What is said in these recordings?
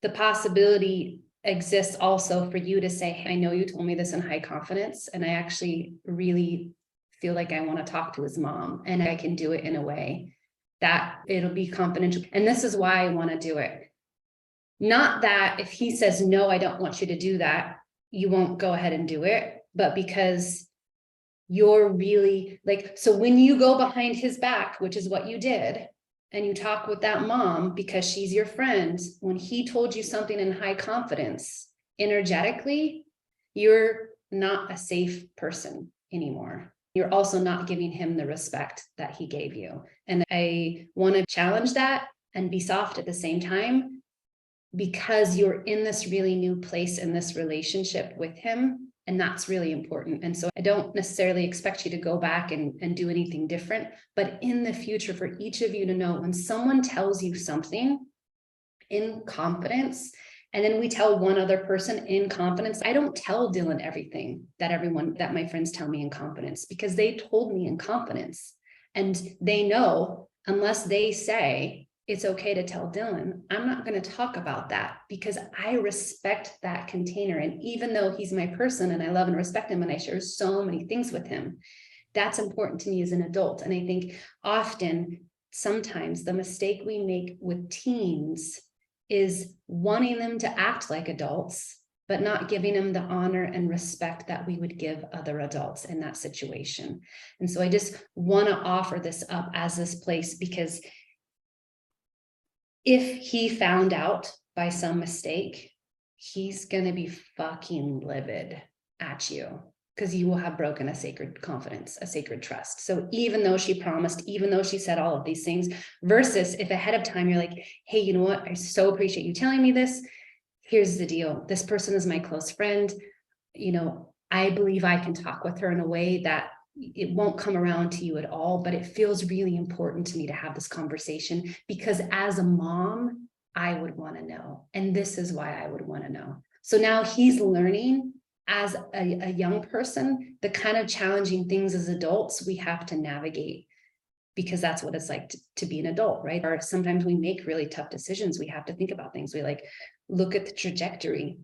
the possibility exists also for you to say, hey, I know you told me this in high confidence, and I actually really feel like I want to talk to his mom, and I can do it in a way that it'll be confidential. And this is why I want to do it. Not that if he says, no, I don't want you to do that, you won't go ahead and do it, but because you're really like, so when you go behind his back, which is what you did, and you talk with that mom because she's your friend, when he told you something in high confidence, energetically, you're not a safe person anymore. You're also not giving him the respect that he gave you. And I want to challenge that and be soft at the same time, because you're in this really new place in this relationship with him. And that's really important. And so I don't necessarily expect you to go back and do anything different, but in the future, for each of you to know when someone tells you something in confidence, and then we tell one other person in confidence. I don't tell Dylan everything that my friends tell me in confidence, because they told me in confidence, and they know, unless they say it's okay to tell Dylan, I'm not going to talk about that, because I respect that container. And even though he's my person and I love and respect him and I share so many things with him, that's important to me as an adult. And I think sometimes the mistake we make with teens is wanting them to act like adults, but not giving them the honor and respect that we would give other adults in that situation. And so I just want to offer this up as this place, because if he found out by some mistake, he's going to be fucking livid at you, because you will have broken a sacred confidence, a sacred trust. So even though she promised, even though she said all of these things, versus if ahead of time you're like, hey, you know what? I so appreciate you telling me this. Here's the deal. This person is my close friend. You know, I believe I can talk with her in a way that it won't come around to you at all, but it feels really important to me to have this conversation, because as a mom, I would want to know. And this is why I would want to know. So now he's learning as a young person, the kind of challenging things as adults we have to navigate, because that's what it's like to be an adult, right? Or sometimes we make really tough decisions. We have to think about things. We look at the trajectory.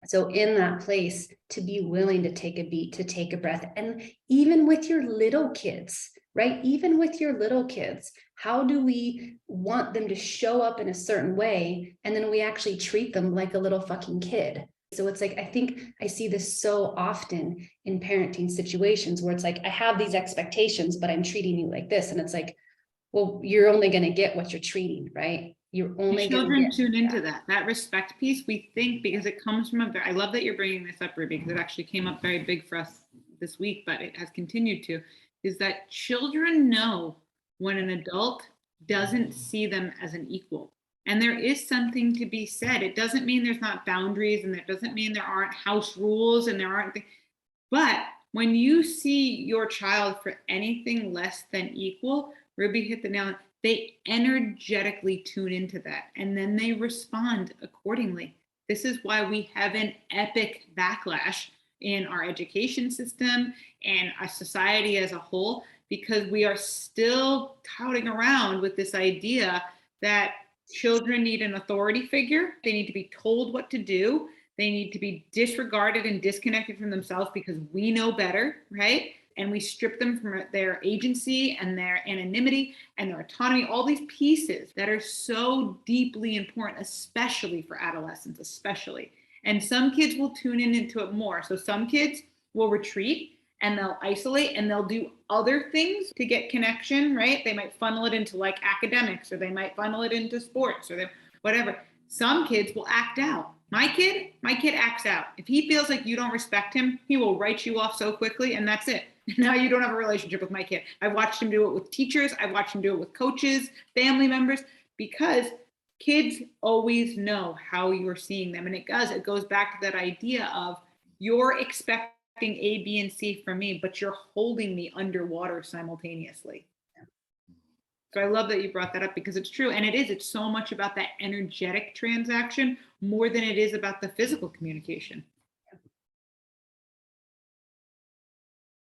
So in that place, to be willing to take a beat, to take a breath, and even with your little kids, right? Even with your little kids, how do we want them to show up in a certain way? And then we actually treat them like a little fucking kid. So it's like, I think I see this so often in parenting situations where it's like, I have these expectations, but I'm treating you like this. And it's like, well, you're only going to get what you're treating, right? You're only children tune into that respect piece. We think, because it comes from I love that you're bringing this up, Ruby, because it actually came up very big for us this week, but it has continued to, is that children know when an adult doesn't see them as an equal. And there is something to be said. It doesn't mean there's not boundaries, and that doesn't mean there aren't house rules and there aren't things. But when you see your child for anything less than equal, Ruby hit the nail on. They energetically tune into that, and then they respond accordingly. This is why we have an epic backlash in our education system and our society as a whole, because we are still touting around with this idea that children need an authority figure. They need to be told what to do. They need to be disregarded and disconnected from themselves because we know better, right? And we strip them from their agency and their anonymity and their autonomy, all these pieces that are so deeply important, especially for adolescents, especially. And some kids will tune into it more. So some kids will retreat and they'll isolate and they'll do other things to get connection, right? They might funnel it into like academics, or they might funnel it into sports, or whatever. Some kids will act out. My kid acts out. If he feels like you don't respect him, he will write you off so quickly, and that's it. Now you don't have a relationship with my kid. I've watched him do it with teachers. I've watched him do it with coaches, family members, because kids always know how you're seeing them. And it goes back to that idea of you're expecting A, B, and C from me, but you're holding me underwater simultaneously. So I love that you brought that up, because it's true. And it's so much about that energetic transaction more than it is about the physical communication.